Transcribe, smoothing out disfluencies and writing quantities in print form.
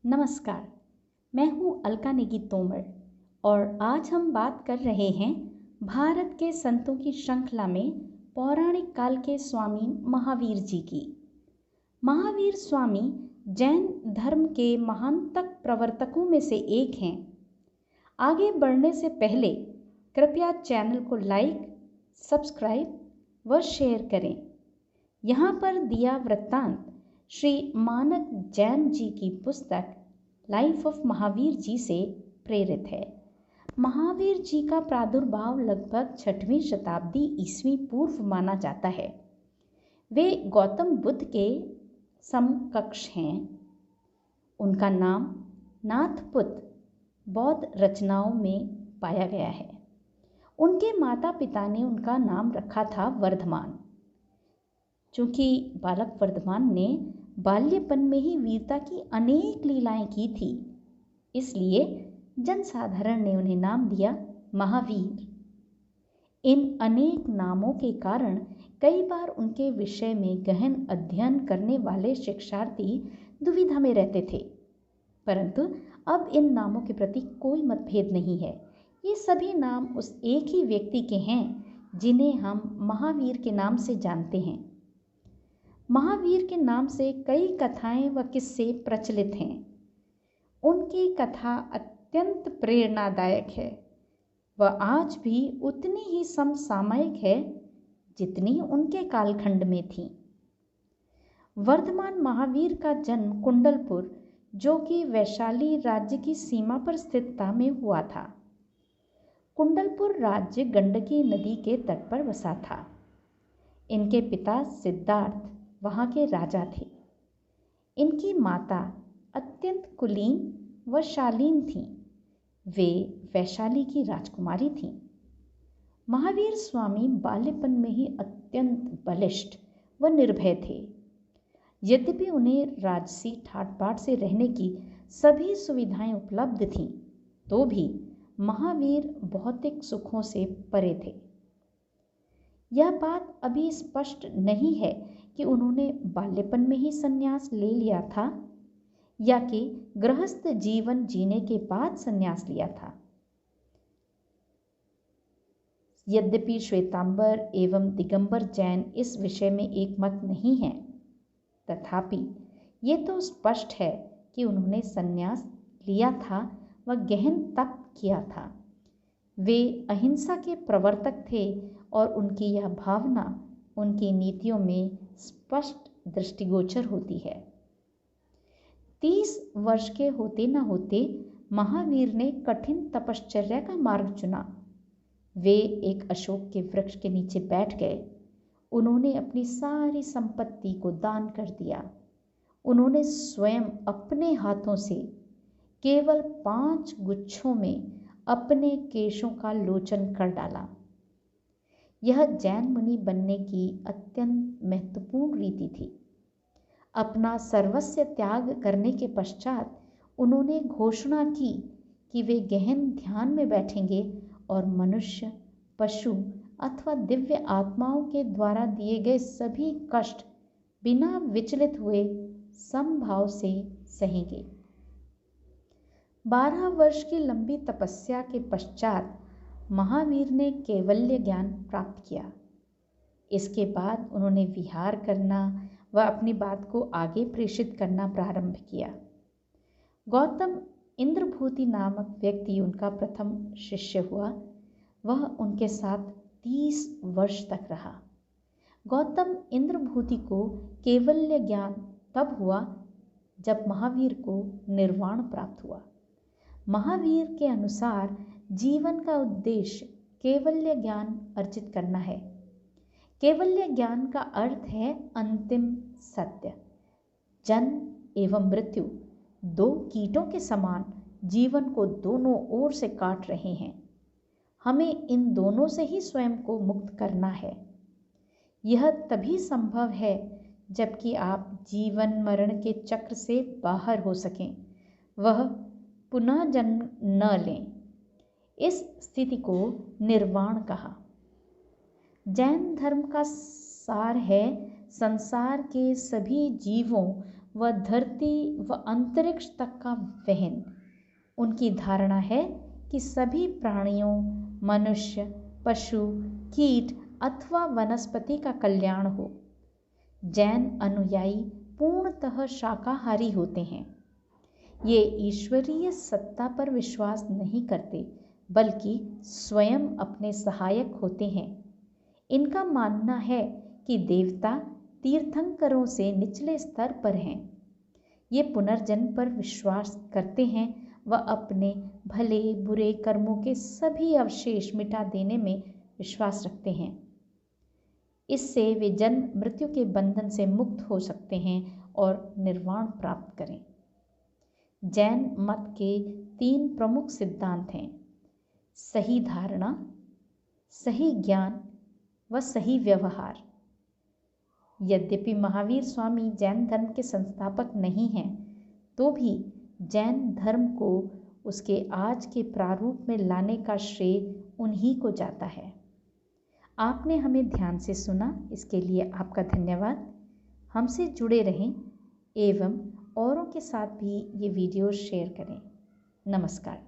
नमस्कार। मैं हूँ अलका नेगी तोमर और आज हम बात कर रहे हैं भारत के संतों की श्रृंखला में पौराणिक काल के स्वामी महावीर जी की। महावीर स्वामी जैन धर्म के महानतम प्रवर्तकों में से एक हैं। आगे बढ़ने से पहले कृपया चैनल को लाइक, सब्सक्राइब व शेयर करें। यहाँ पर दिया वृत्तांत श्री मानक जैन जी की पुस्तक लाइफ ऑफ महावीर जी से प्रेरित है। महावीर जी का प्रादुर्भाव लगभग 6वीं शताब्दी ईस्वी पूर्व माना जाता है। वे गौतम बुद्ध के समकक्ष हैं। उनका नाम नाथपुत बौद्ध रचनाओं में पाया गया है। उनके माता पिता ने उनका नाम रखा था वर्धमान। चूँकि बालक वर्धमान ने बाल्यपन में ही वीरता की अनेक लीलाएं की थी, इसलिए जनसाधारण ने उन्हें नाम दिया महावीर। इन अनेक नामों के कारण कई बार उनके विषय में गहन अध्ययन करने वाले शिक्षार्थी दुविधा में रहते थे, परंतु अब इन नामों के प्रति कोई मतभेद नहीं है। ये सभी नाम उस एक ही व्यक्ति के हैं जिन्हें हम महावीर के नाम से जानते हैं। महावीर के नाम से कई कथाएं व किस्से प्रचलित हैं। उनकी कथा अत्यंत प्रेरणादायक है। वह आज भी उतनी ही समसामयिक है जितनी उनके कालखंड में थी। वर्धमान महावीर का जन्म कुंडलपुर, जो कि वैशाली राज्य की सीमा पर स्थित था, में हुआ था। कुंडलपुर राज्य गंडकी नदी के तट पर बसा था। इनके पिता सिद्धार्थ वहाँ के राजा थे। इनकी माता अत्यंत कुलीन व शालीन थीं। वे वैशाली की राजकुमारी थीं। महावीर स्वामी बाल्यपन में ही अत्यंत बलिष्ठ व निर्भय थे। यद्यपि उन्हें राजसी ठाट बाट से रहने की सभी सुविधाएं उपलब्ध थीं, तो भी महावीर भौतिक सुखों से परे थे। यह बात अभी स्पष्ट नहीं है कि उन्होंने बाल्यपन में ही संन्यास ले लिया था या कि गृहस्थ जीवन जीने के बाद संन्यास लिया था। यद्यपि श्वेतांबर एवं दिगंबर जैन इस विषय में एक मत नहीं है, तथापि ये तो स्पष्ट है कि उन्होंने संन्यास लिया था व गहन तप किया था। वे अहिंसा के प्रवर्तक थे और उनकी यह भावना उनकी नीतियों में स्पष्ट दृष्टिगोचर होती है। 30 वर्ष के होते न होते महावीर ने कठिन तपश्चर्या का मार्ग चुना। वे एक अशोक के वृक्ष के नीचे बैठ गए। उन्होंने अपनी सारी संपत्ति को दान कर दिया। उन्होंने स्वयं अपने हाथों से केवल 5 गुच्छों में अपने केशों का लोचन कर डाला। यह जैन मुनि बनने की अत्यंत महत्वपूर्ण रीति थी। अपना सर्वस्व त्याग करने के पश्चात उन्होंने घोषणा की कि वे गहन ध्यान में बैठेंगे और मनुष्य, पशु अथवा दिव्य आत्माओं के द्वारा दिए गए सभी कष्ट बिना विचलित हुए समभाव से सहेंगे। 12 वर्ष की लंबी तपस्या के पश्चात महावीर ने कैवल्य ज्ञान प्राप्त किया। इसके बाद उन्होंने विहार करना व अपनी बात को आगे प्रेषित करना प्रारंभ किया। गौतम इंद्रभूति नामक व्यक्ति उनका प्रथम शिष्य हुआ। वह उनके साथ 30 वर्ष तक रहा। गौतम इंद्रभूति को कैवल्य ज्ञान तब हुआ जब महावीर को निर्वाण प्राप्त हुआ। महावीर के अनुसार जीवन का उद्देश्य कैवल्य ज्ञान अर्जित करना है। कैवल्य ज्ञान का अर्थ है अंतिम सत्य। जन्म एवं मृत्यु 2 कीटों के समान जीवन को दोनों ओर से काट रहे हैं। हमें इन दोनों से ही स्वयं को मुक्त करना है। यह तभी संभव है जबकि आप जीवन मरण के चक्र से बाहर हो सकें, वह पुनः जन्म न लें। इस स्थिति को निर्वाण कहा। जैन धर्म का सार है संसार के सभी जीवों व धरती व अंतरिक्ष तक का वहन। उनकी धारणा है कि सभी प्राणियों, मनुष्य, पशु, कीट अथवा वनस्पति का कल्याण हो। जैन अनुयायी पूर्णतः शाकाहारी होते हैं। ये ईश्वरीय सत्ता पर विश्वास नहीं करते, बल्कि स्वयं अपने सहायक होते हैं। इनका मानना है कि देवता तीर्थंकरों से निचले स्तर पर हैं। ये पुनर्जन्म पर विश्वास करते हैं व अपने भले बुरे कर्मों के सभी अवशेष मिटा देने में विश्वास रखते हैं। इससे वे जन्म मृत्यु के बंधन से मुक्त हो सकते हैं और निर्वाण प्राप्त करें। जैन मत के 3 प्रमुख सिद्धांत हैं: सही धारणा, सही ज्ञान व सही व्यवहार। यद्यपि महावीर स्वामी जैन धर्म के संस्थापक नहीं हैं, तो भी जैन धर्म को उसके आज के प्रारूप में लाने का श्रेय उन्हीं को जाता है। आपने हमें ध्यान से सुना, इसके लिए आपका धन्यवाद। हमसे जुड़े रहें एवं औरों के साथ भी ये वीडियो शेयर करें। नमस्कार।